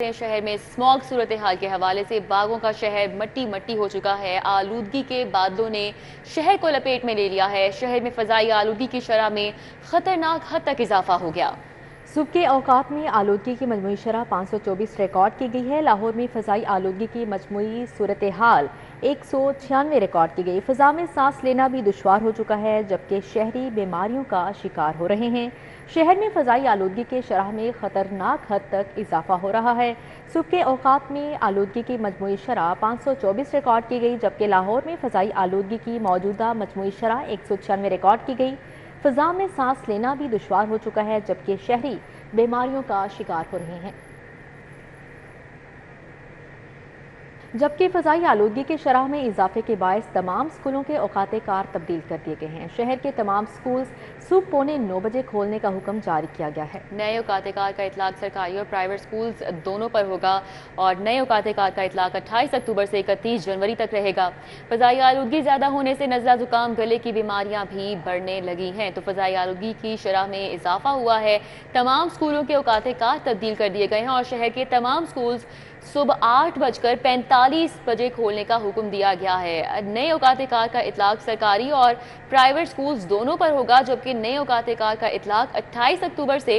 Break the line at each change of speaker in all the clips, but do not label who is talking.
शहर में स्मॉग सूरत हाल के हवाले से बागों का शहर मट्टी मट्टी हो चुका है। आलूदगी के बादलों ने शहर को लपेट में ले लिया है। शहर में फजाई आलूदगी की शरह में खतरनाक हद तक इजाफा हो गया।
सुबह के औकात में आलूदगी की मजमूई शरह 524 रिकॉर्ड की गई है। लाहौर में फ़ज़ाई आलूदगी की मजमूई सूरत हाल 196 रिकॉर्ड की गई। फ़ज़ा में सांस लेना भी दुश्वार हो चुका है, जबकि शहरी बीमारियों का शिकार हो रहे हैं। शहर में फ़ज़ाई आलूदगी के शरह में ख़तरनाक हद तक इजाफा हो रहा है। सुबह के औकात में आलूदगी की मजमूई शरह 524 रिकॉर्ड की गई, जबकि लाहौर में फ़ज़ाई आलूदगी की मौजूदा मजमूई शरह 196 रिकॉर्ड की गई। फ़ज़ा में सांस लेना भी दुश्वार हो चुका है, जबकि शहरी बीमारियों का शिकार हो रहे हैं। जबकि फ़ज़ाई आलूदगी के शरह में इजाफे के बायस तमाम स्कूलों के औकात कार तब्दील कर दिए गए हैं। शहर के तमाम स्कूल सुबह 8:45 बजे खोलने का हुक्म जारी किया गया है।
नए औकात कार का इतलाक सरकारी और प्राइवेट स्कूल्स दोनों पर होगा और नए औकात कार का इतलाक 28 अक्टूबर से 31 जनवरी तक रहेगा। फ़ज़ाई आलूदगी ज़्यादा होने से नज़ला जुकाम गले की बीमारियां भी बढ़ने लगी हैं, तो फ़ज़ाई आलूदगी की शरह में इजाफा हुआ है। तमाम स्कूलों के औकात कार तब्दील कर दिए गए हैं और शहर के तमाम स्कूल्स सुबह 8:45 बजे खोलने का हुक्म दिया गया है। नए औकात कार का इतलाक सरकारी और प्राइवेट स्कूल्स दोनों पर होगा, जबकि नए औकात कार का इतलाक 28 अक्टूबर से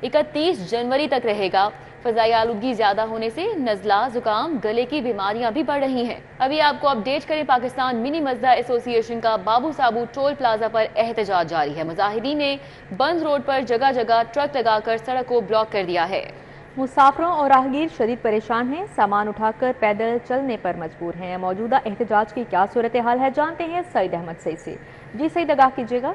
31 जनवरी तक रहेगा। फ़ज़ाई आलूदगी ज़्यादा होने से नज़ला जुकाम गले की बीमारियां भी बढ़ रही हैं। अभी आपको अपडेट करें, पाकिस्तान मिनी मज़दा एसोसिएशन का बाबू साबू टोल प्लाजा पर एहतजाज जारी है। मुजाहिदीन ने बंद रोड पर जगह जगह ट्रक लगाकर सड़क को ब्लॉक कर दिया है।
मुसाफिरों और राहगीर शदीद परेशान हैं, सामान उठाकर पैदल चलने पर मजबूर हैं। मौजूदा एहतजाज की क्या सूरत हाल है, जानते हैं सईद अहमद सईद से। जी सईद, आगाह कीजिएगा।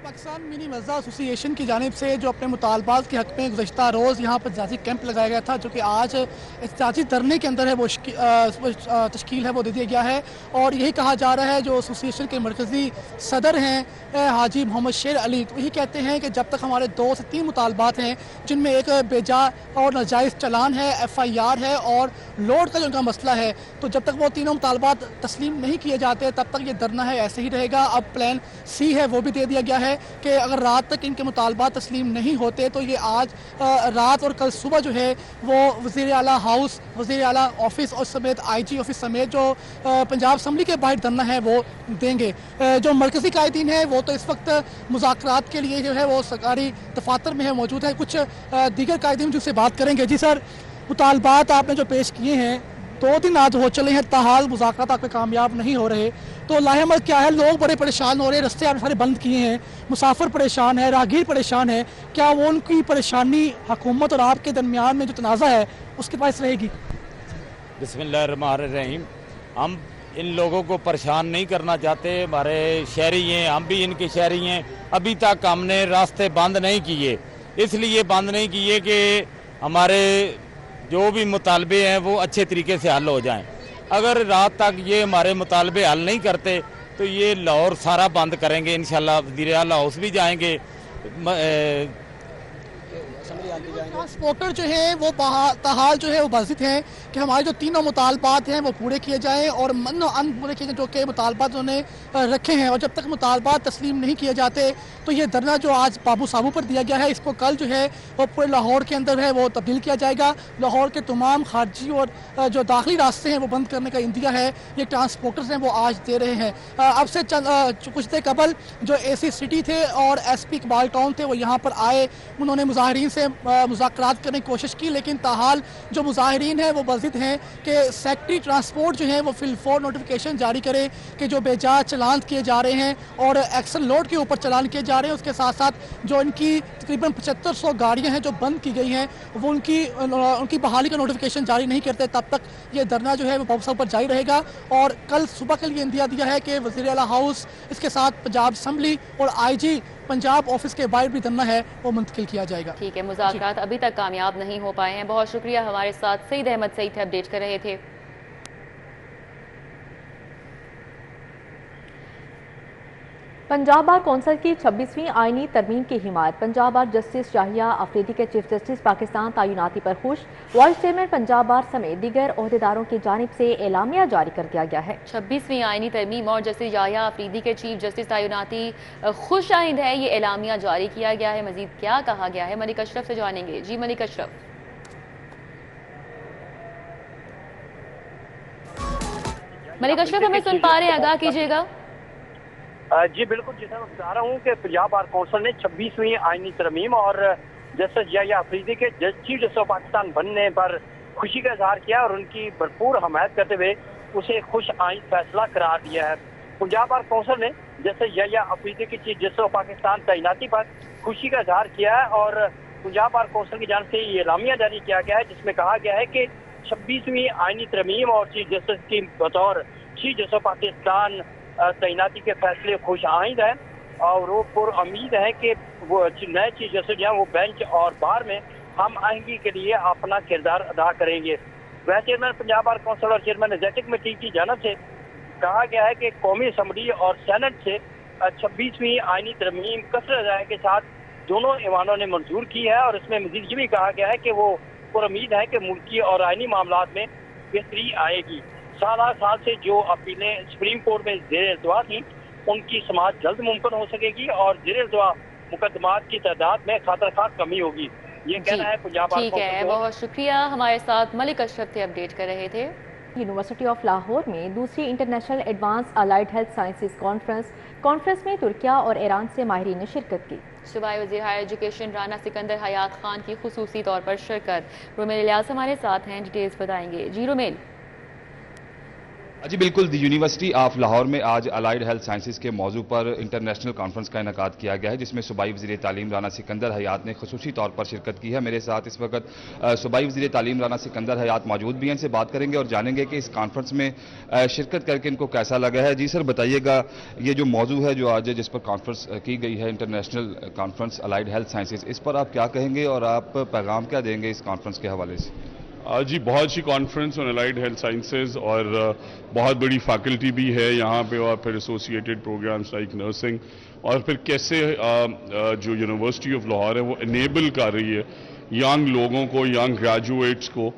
पाकिस्तान मिनी मज़दा एसोसिएशन की जानिब से जो अपने मुतालबात के हक़ में गुज़श्ता रोज़ यहाँ पर एहतजाजी कैंप लगाया गया था, जो कि आज एहतजाजी धरने के अंदर है वो तश्कील है वो दे दिया गया है। और यही कहा जा रहा है, जो एसोसिएशन के मरकज़ी सदर हैं हाजी मोहम्मद शेर अली, तो यही कहते हैं कि जब तक हमारे 2 से 3 मुतालबात हैं, जिनमें एक बेजा और नाजायज़ चलान है, FIR है और लोड का जो उनका मसला है, तो जब तक वो तीनों मुतालबात तस्लीम नहीं किए जाते तब तक ये धरना है ऐसे ही रहेगा। अब प्लान C है वो भी दे दिया गया है कि अगर रात तक इनके मुतालबात तस्लीम नहीं होते तो ये आज रात और कल सुबह जो है वो वज़ीर आला हाउस, वज़ीर आला ऑफिस और समेत IG ऑफिस समेत जो पंजाब असम्बली के बाहर धरना है वो देंगे। जो मरकज़ी कायदीन है वो तो इस वक्त मुज़ाकरात के लिए जो है वो सरकारी दफातर में है मौजूद है। कुछ दीगर कायदीन जिनसे बात करेंगे। जी सर, मुतालबात आपने जो पेश किए हैं 2 दिन आज हो चले हैं, ताहाल मुज़ाकरात आपके कामयाब नहीं हो रहे, तो लाहेमल क्या है? लोग बड़े परेशान हो रहे हैं, रस्ते आपने सारे बंद किए हैं, मुसाफिर परेशान है, राहगीर परेशान है, क्या वो उनकी परेशानी हुकूमत और आपके दरमियान में जो तनाज़ा है उसके पास रहेगी?
बिस्मिल्लाहिर्रहमानिर्रहीम। हम इन लोगों को परेशान नहीं करना चाहते, हमारे शहरी हैं, हम भी इनके शहरी हैं। अभी तक हमने रास्ते बंद नहीं किए, इसलिए बंद नहीं किए कि हमारे जो भी मुतालबे हैं वो अच्छे तरीके से हल हो जाएं। अगर रात तक ये हमारे मुतालबे हल नहीं करते तो ये लाहौर सारा बंद करेंगे। इंशाल्लाह वज़ीर आला हाउस भी जाएंगे।
ट्रांसपोर्टर जो है वो ताहाल जो है वो बाजिद हैं कि हमारे जो तीनों मुतालबात हैं वो पूरे किए जाएँ और मन अन पूरे किए जाएँ, जो कि मुतालबात उन्होंने रखे हैं। और जब तक मुतालबात तस्लीम नहीं किए जाते तो ये धरना जो आज बाबू साबू पर दिया गया है, इसको कल जो है वो पूरे लाहौर के अंदर है वो तब्दील किया जाएगा। लाहौर के तमाम खारजी और जो दाखिली रास्ते हैं वो बंद करने का इंदिया है ये ट्रांसपोर्टर्स हैं वो आज दे रहे हैं। अब से कुछ देर कबल जो AC सिटी थे और SP इकबाल टाउन थे वो यहाँ पर आए, उन्होंने मुजाहिरीन से मुज़ाकरात करने की कोशिश की, लेकिन ताहाल जो मुजाहिरीन हैं वो बज़िद हैं कि सेक्रेटरी ट्रांसपोर्ट जो है वो फिलफोर नोटिफिकेशन जारी करे कि जो बेजा चलान किए जा रहे हैं और एक्सल लोड के ऊपर चलान किए जा रहे हैं, उसके साथ साथ जो इनकी तकरीबन 7500 गाड़ियाँ हैं जो बंद की गई हैं वो उनकी बहाली का नोटिफिकेशन जारी नहीं करते, तब तक ये धरना जो है वो बाबू साहब पर जारी रहेगा। और कल सुबह के लिए इंदिया दिया है कि वज़ीर आला हाउस, इसके साथ पंजाब असम्बली और IG पंजाब ऑफिस के बाहर भी धरना है वो मुंतकिल किया जाएगा।
ठीक है, मुज़ाकरात अभी तक कामयाब नहीं हो पाए हैं। बहुत शुक्रिया, हमारे साथ सईद अहमद सईद अपडेट कर रहे थे।
पंजाब बार कौंसिल की 26वीं आईनी तरमीम की हिमायत। पंजाब बार जस्टिस शाहिया अफरीदी के चीफ जस्टिस पाकिस्तान तैनाती पर खुश। वाइस चेयरमैन पंजाब बार समेत दीगर ओहदेदारों की जानिब से एलामिया जारी कर दिया गया है।
26वीं आईनी तरमीम और जस्टिस शाहिया अफरीदी के चीफ जस्टिस तैनाती खुश आइंद है, ये एलामिया जारी किया गया है। मजीद क्या कहा गया है, मलिक अशरफ से जानेंगे। जी मलिक अशरफ। मलिक अशरफ, हमें सुन पा रहे हैं, आगाह कीजिएगा।
जी बिल्कुल, जैसा मैं बता रहा हूँ कि पंजाब बार कौंसिल ने 26वीं आईनी तरमीम और जस्टिस शाहिया अफरीदी के चीफ जस्टिस ऑफ पाकिस्तान बनने पर खुशी का इजहार किया और उनकी भरपूर हमायत करते हुए उसे खुश आइन फैसला करार दिया है। पंजाब बार कौंसिल ने जस्टिस शाहिया अफरीदी की चीफ जस्टिस ऑफ पाकिस्तान तैनाती पर खुशी का इजहार किया है और पंजाब बार कौंसिल की जानिब से ये एलामिया जारी किया गया है, जिसमें कहा गया है कि 26वीं आईनी तरमीम और चीफ जस्टिस की बतौर चीफ जस्टिस ऑफ पाकिस्तान तैनाती के फैसले खुश आइंद है और वो पुर उम्मीद है कि वो नए चीफ जस्टिस जो हैं वो बेंच और बार में हम आहिंगी के लिए अपना किरदार अदा करेंगे। Vice chairman Punjab bar council और चेयरमैन एग्जेक्टिव कमेटी की जानिब से कहा गया है कि कौमी असम्बली और सेनेट से 26वीं आईनी तरमीम कसरत राय के साथ दोनों ईवानों ने मंजूर की है और इसमें मजीद ये भी कहा गया है कि वो पुर उम्मीद है कि मुल्की और आईनी मामलात में बेहतरी आएगी। साल से जो अपीलें सुप्रीम कोर्ट में ज़ेर इल्तवा थी उनकी समाअत जल्द मुमकिन हो सकेगी और ज़ेर इल्तवा मुकदमात की तादाद में खातर कमी होगी। ये कहना है पंजाब बार
ठीक है, बहुत शुक्रिया। हमारे साथ मलिक अशरफ थे, अपडेट कर रहे थे।
यूनिवर्सिटी ऑफ लाहौर में दूसरी international advance allied health sciences conference में तुर्किया और ईरान से माहिरीन ने शिरकत की।
सूबाई वज़ीर हायर एजुकेशन राना सिकंदर हयात खान की खुसूसी तौर पर शिरकत। रोमेल इलियास हमारे साथ हैं, डिटेल्स बताएंगे। जी रोमेल।
जी बिल्कुल, दी यूनिवर्सिटी ऑफ लाहौर में आज अलाइड हेल्थ साइंसेज के मौजू पर इंटरनेशनल कॉन्फ्रेंस का इनेकाद किया गया है, जिसमें सूबाई वज़ीर तालीम राना सिकंदर हयात ने खसूसी तौर पर शिरकत की है। मेरे साथ इस वक्त सूबाई वज़ीर तालीम राना सिकंदर हयात मौजूद भी हैं। इनसे बात करेंगे और जानेंगे कि इस कॉन्फ्रेंस में शिरकत करके इनको कैसा लगा है। जी सर, बताइएगा, ये जो मौजू है जो आज जिस पर कॉन्फ्रेंस की गई है, international conference allied health sciences, इस पर आप क्या कहेंगे और आप पैगाम क्या देंगे इस कॉन्फ्रेंस के हवाले से?
जी बहुत अच्छी conference on allied health sciences और बहुत बड़ी फैकल्टी भी है यहाँ पे और फिर एसोसिएटेड प्रोग्राम्स लाइक नर्सिंग और फिर कैसे जो यूनिवर्सिटी ऑफ लाहौर है वो इनेबल कर रही है यंग लोगों को, यंग ग्रेजुएट्स को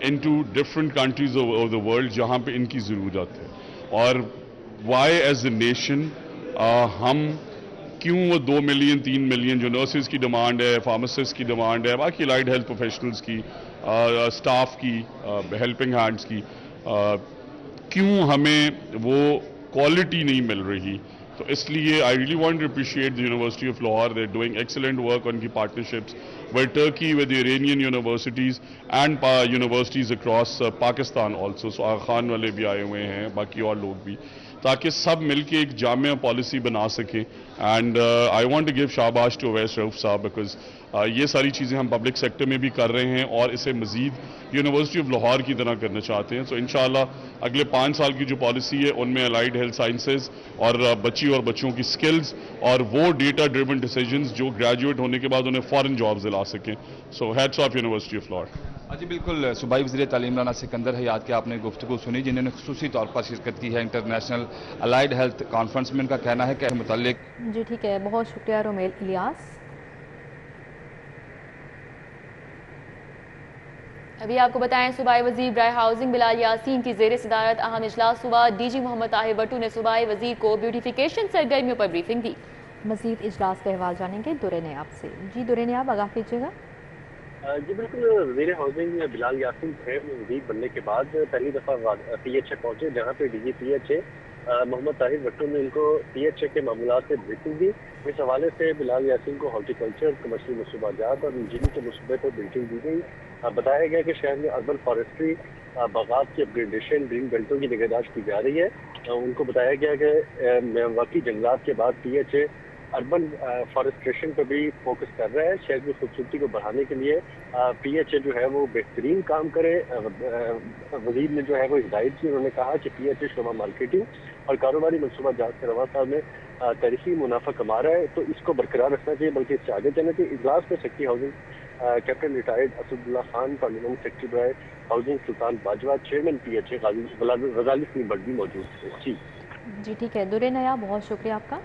into different countries of the world जहाँ पे इनकी ज़रूरत है और वाई एज ए नेशन हम क्यों वो 2 मिलियन 3 मिलियन जो नर्सेज की डिमांड है, फार्मासिस्ट की डिमांड है, बाकी अलाइड हेल्थ प्रोफेशनल्स की, स्टाफ की, हेल्पिंग हैंड्स की, क्यों हमें वो क्वालिटी नहीं मिल रही। तो इसलिए I really want to appreciate the university of Lahore, they are doing excellent work on key partnerships with Turkey, with the Iranian universities and universities across Pakistan also. So Aga Khan वाले भी आए हुए हैं, बाकी और लोग भी, ताकि सब मिलके एक जामिया पॉलिसी बना सकें। And I want to give शाबाश टू अवैस रऊफ साहब बिकॉज ये सारी चीज़ें हम पब्लिक सेक्टर में भी कर रहे हैं और इसे मज़ीद यूनिवर्सिटी ऑफ लाहौर की तरह करना चाहते हैं। सो इंशाअल्लाह अगले 5 साल की जो पॉलिसी है उनमें अलाइड हेल्थ साइंसेज और बच्ची और बच्चों की स्किल्स और वो डेटा ड्रिवन डिसीजंस जो ग्रेजुएट होने के बाद उन्हें फॉरेन जॉब्स दिला सकें। So hats off university of Lahore.
जी बिल्कुल, सूबाई वज़ीर तालीम राना सिकंदर हयात की आपने गुफ्तगू सुनी, जिन्होंने खुसूसी तौर पर शिरकत की है इंटरनेशनल अलाइड हेल्थ कॉन्फ्रेंस में। उनका कहना है कि मुताल्लिक।
जी ठीक है, बहुत शुक्रिया रोमेल इलियास।
अभी आपको बताएं, सूबाई वज़ीर बराए हाउसिंग बिलाल यासीन की ज़ेर सदारत अहम इजलास हुआ। डीजी मोहम्मद ताहिर भट्टू ने सूबाई वज़ीर को ब्यूटिफिकेशन सरगर्मियों पर ब्रीफिंग दी।
मज़ीद इजलास का अहवाल जानेंगे दुरे नयाब से। जी दुरे नयाब, आगाह कीजिएगा।
जी बिल्कुल, वज़ीर हाउसिंग बिलाल यासीन थे वज़ीर बनने के बाद पहली दफ़ा PHA पहुँचे, जहाँ पे DG PHA मोहम्मद ताहिर भट्टू ने इनको PHA के मामलात से ब्रीफिंग दी। इस हवाले से बिलाल यासीन को हॉर्टिकल्चर, कमर्शियल मनसूबाजात और इंजीनियरिंग के मनसूबे पर ब्रीफिंग दी गई। बताया गया कि शहर में अर्बन फॉरेस्ट्री, बागात की अपग्रेडेशन, ग्रीन बेल्टों की निगहदाश्त की जा रही है। उनको बताया गया कि वाकई जंगलात के बाद PHA अर्बन फॉरेस्ट्रेशन पर भी फोकस कर रहा है। शहर की खूबसूरती को बढ़ाने के लिए PHA जो है वो बेहतरीन काम करे। वज़ीर ने जो है वो हिदायत की, उन्होंने कहा कि PHA शोबा मार्केटिंग और कारोबारी मनसूबा जात के रवा साहब में तारीखी मुनाफा कमा रहा है, तो इसको बरकरार रखना चाहिए, बल्कि इससे आगे चलना चाहिए। इजलास में secretary housing captain retired Asadullah Khan, parliament secretary बराए housing Sultan Bajwa, chairman PHA Ghazali Singh Bhatt भी मौजूद थे। जी
जी ठीक है, दुरे नया, बहुत शुक्रिया आपका।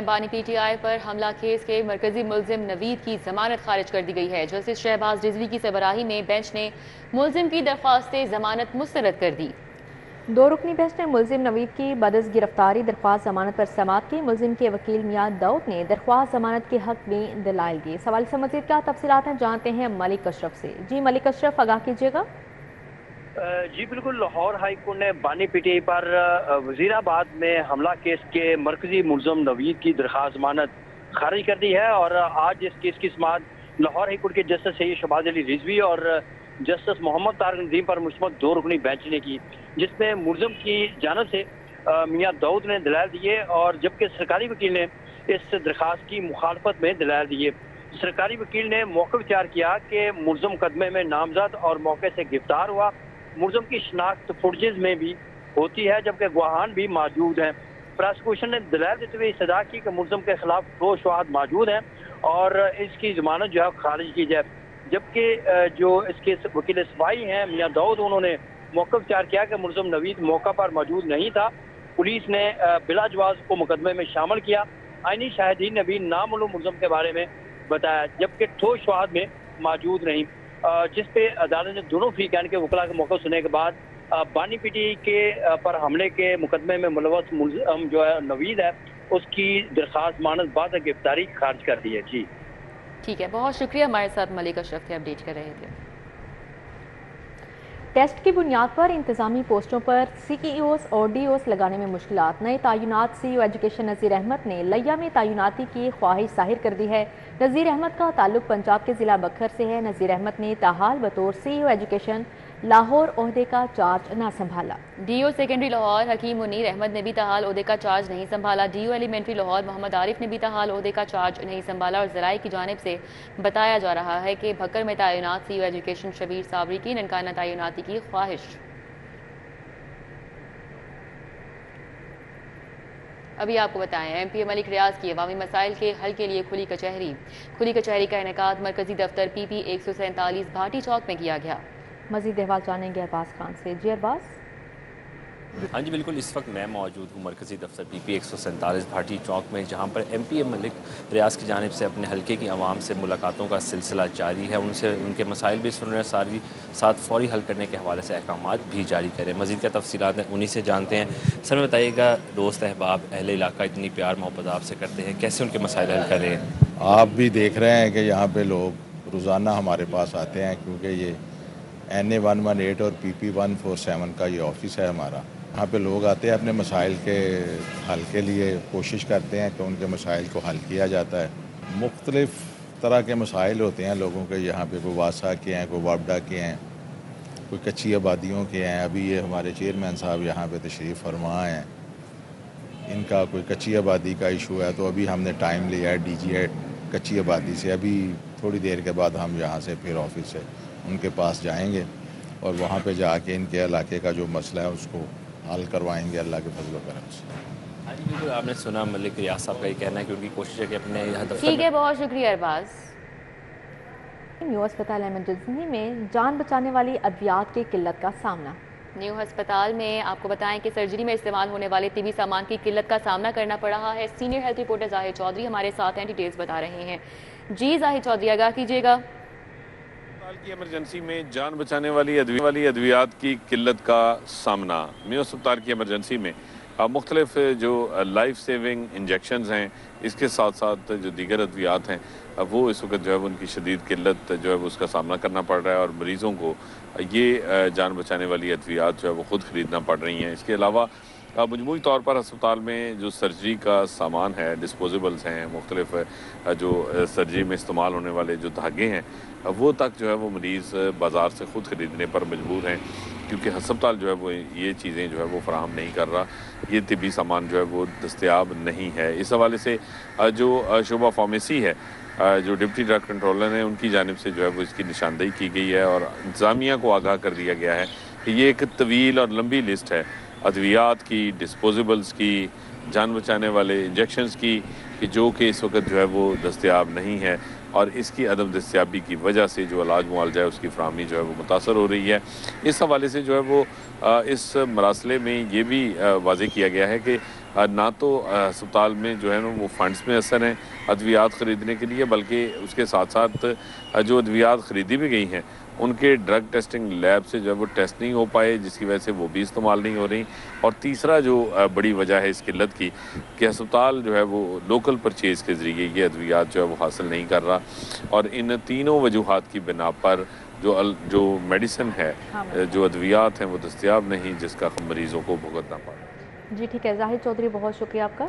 बानी PTI पर हमला केस के मरकजी मुलजिम नवीद की जमानत खारिज कर दी गई है। जस्टिस शहबाज रिजवी की सरबराही में बेंच ने मुलजिम की दरख्वास्त जमानत मुस्तरद कर दी।
2 रुकनी बेंच ने मुलजिम नवीद की बदस गिरफ्तारी दरख्वास्त जमानत पर समाअत की। मुलजिम के वकील मियां दाऊद ने दरख्वास्त जमानत के हक में दलाइल दिए। सवाल से मजीद क्या तफसीलात हैं जानते हैं मलिक अशरफ से। जी मलिक अशरफ, आगाह कीजिएगा।
जी बिल्कुल, लाहौर हाई कोर्ट ने बानी PTI पर वजीराबाद में हमला केस के मरकजी मुलजिम नवीद की दरख्वास्त जमानत खारिज कर दी है और आज इस केस की समाअत लाहौर हाई कोर्ट के जस्टिस सैयद शहबाज अली रिजवी और जस्टिस मोहम्मद तारिक नदीम पर मुश्तमिल 2 रुकनी बेंच ने की, जिसमें मुलजिम की जानब से मियां दाऊद ने दलाइल दिए और जबकि सरकारी वकील ने इस दरख्वास्त की मुखालफत में दलाइल दिए। सरकारी वकील ने मौका विचार किया कि मुलजिम मुकदमे में नामजद और मौके से गिरफ्तार हुआ। मुलजिम की शनाख्त फुटेज में भी होती है, जबकि गवाहान भी मौजूद हैं। प्रोसिक्यूशन ने दलाइल देते हुए सजा की कि मुलजिम के खिलाफ ठोस शवाहद मौजूद हैं और इसकी जमानत जो है खारिज की जाए। जबकि जो इसके वकील सफाई हैं मियां दाऊद, उन्होंने मौका विचार किया कि मुलजिम नवीद मौका पर मौजूद नहीं था। पुलिस ने बिला जवाज को मुकदमे में शामिल किया। आईनी शाहिदीन ने भी नामालूम मुलजिम के बारे में बताया, जबकि ठोस शवाहद में मौजूद नहीं, जिस पे अदालत ने दोनों फरीकैन के वकला का मौका सुनने के बाद बानी PTI के पर हमले के मुकदमे में मुलव्वस मुलजिम जो है नवीद है, उसकी दरख्वास्त जमानत बाद गिरफ्तारी खारिज कर दी है। जी
ठीक है, बहुत शुक्रिया। हमारे साथ मलिक अशरफ थे, अपडेट कर रहे थे।
टेस्ट की बुनियाद पर इंतजामी पोस्टों पर CEOs और DOs लगाने में मुश्किलात। नए तयनात CEO एजुकेशन नज़ीर अहमद ने लिया में तयनाती की ख्वाहिश जाहिर कर दी है। नज़ीर अहमद का ताल्लुक पंजाब के ज़िला बखर से है। नज़ीर अहमद ने ताहाल बतौर CEO एजुकेशन लाहौर ओहदे का चार्ज न संभाला।
DO सेकेंडरी लाहौर हकीम मुनीर अहमद ने भी ताहाल ओहदे का चार्ज नहीं संभाला। DO एलिमेंट्री लाहौर मोहम्मद आरिफ ने भी ताहाल ओहदे का चार्ज नहीं संभाला और ज़राए की जानिब से बताया जा रहा है कि भक्कर में तयनात CEO एजुकेशन शबीर साबरी की ननकाना तयनाती की ख्वाहिश। अभी आपको बताएं, MP मलिक रियाज की अवामी मसाइल के हल के लिए खुली कचहरी का इनेकाद मरकजी दफ्तर PP 147 भाटी चौक में किया गया।
मजीद अहवाल जानेंगे अरबाज खान से। जी अरबाज।
हाँ जी बिल्कुल, इस वक्त मैं मौजूद हूँ मरकजी दफ्तर PP 147 भाटी चौक में, जहाँ पर MP मलिक रियाज की जानिब से अपने हल्के की आवाम से मुलाकातों का सिलसिला जारी है। उनसे उनके मसाइल भी सुन रहे हैं, साथ फौरी हल करने के हवाले से अहकामात भी जारी करें। मज़ीद क्या तफसीलात हैं उन्हीं से जानते हैं। सर में बताइएगा, दोस्त अहबाब अहले इलाका इतनी प्यार मोहब्बत आपसे करते हैं, कैसे उनके मसाइल हल कर रहे हैं?
आप भी देख रहे हैं कि यहाँ पे लोग रोज़ाना हमारे पास आते हैं, क्योंकि ये NA 118 और PP 147 का ये ऑफिस है हमारा। यहाँ पे लोग आते हैं अपने मसाइल के हल के लिए, कोशिश करते हैं कि उनके मसाइल को हल किया जाता है। मुख्तलिफ़ तरह के मसाइल होते हैं लोगों के यहाँ पे, कोई वासा के हैं, कोई वापडा के हैं, कोई कच्ची आबादियों के हैं। अभी ये हमारे चेयरमैन साहब यहाँ पे तशरीफ़ फरमा हैं, इनका कोई कच्ची आबादी का इशू है, तो अभी हमने टाइम लिया है DG कच्ची आबादी से। अभी थोड़ी देर के बाद हम यहाँ से फिर ऑफिस से उनके पास जाएंगे और वहाँ पे जाके इनके इलाके का जो मसला है उसको हल करवाएंगे अल्लाह के फजल करम से।
हाँ जी बिल्कुल, आपने सुना मलिक रियाज साहब का ये कहना है कि उनकी कोशिश है कि अपने यहाँ
ठीक है, बहुत शुक्रिया अरबाज।
न्यू अस्पताल एमरजेंसी में जान बचाने वाली अद्वियात की किल्लत का सामना।
न्यू अस्पताल में आपको बताएं कि सर्जरी में इस्तेमाल होने वाले तिबी सामान की किल्लत का सामना करना पड़ रहा है। सीनियर हेल्थ रिपोर्टर जाहिर चौधरी हमारे साथ हैं, डिटेल्स बता रहे हैं। जी जाहिर चौधरी, आगाह कीजिएगा।
की इमरजेंसी में जान बचाने वाली अद्वियात की किल्लत का सामना। मेयो अस्पताल की इमरजेंसी में मुख्तलिफ जो लाइफ सेविंग इंजेक्शंस हैं, इसके साथ साथ जो दीगर अद्वियात हैं, वो इस वक्त जो है उनकी शदीद किल्लत जो है उसका सामना करना पड़ रहा है और मरीज़ों को ये जान बचाने वाली अद्वियात जो है वो ख़ुद ख़रीदना पड़ रही हैं। इसके अलावा मजमूई तौर पर अस्पताल में जो सर्जरी का सामान है, डिस्पोजेबल्स हैं, मुख्तलिफ जो सर्जरी में इस्तेमाल होने वाले जो धागे हैं, वो तक जो है वो मरीज़ बाज़ार से ख़ुद ख़रीदने पर मजबूर हैं, क्योंकि अस्पताल जो है वो ये चीज़ें जो है वो फराहम नहीं कर रहा, ये तिबी सामान जो है वो दस्तयाब नहीं है। इस हवाले से जो शोबा फार्मेसी है, जो डिप्टी ड्रग कंट्रोलर हैं, उनकी जानिब से जो है वो इसकी निशानदेही की गई है और इंतज़ामिया को आगाह कर दिया गया है कि ये एक तवील और लंबी लिस्ट है अद्वियात की, डिस्पोजेबल्स की, जान बचाने वाले इंजेक्शंस की, कि जो कि इस वक्त जो है वो दस्तयाब नहीं है اور اس کی عدم دستیابی کی وجہ سے جو علاج معالجہ ہے اس کی فراہمی جو ہے وہ متاثر ہو رہی ہے۔ اس حوالے سے جو ہے وہ اس مراسلے میں یہ بھی واضح کیا گیا ہے کہ نہ تو ہسپتال میں جو ہے نا وہ فنڈز میں اثر ہیں ادویات خریدنے کے لیے، بلکہ اس کے ساتھ ساتھ جو ادویات خریدی بھی گئی ہیں ان کے ڈرگ ٹیسٹنگ لیب سے جو ہے وہ ٹیسٹ نہیں ہو پائے، جس کی وجہ سے وہ بھی استعمال نہیں ہو رہی۔ اور تیسرا جو بڑی وجہ ہے اس قلت کی کہ ہسپتال جو ہے وہ لوکل پرچیز کے ذریعے یہ ادویات جو ہے وہ حاصل نہیں کر رہا، اور ان تینوں وجوہات کی بنا پر جو میڈیسن ہے، جو ادویات ہیں وہ دستیاب نہیں، جس کا مریضوں کو بھگتنا پڑا۔
جی ٹھیک ہے، زاہد چودھری بہت شکریہ آپ کا۔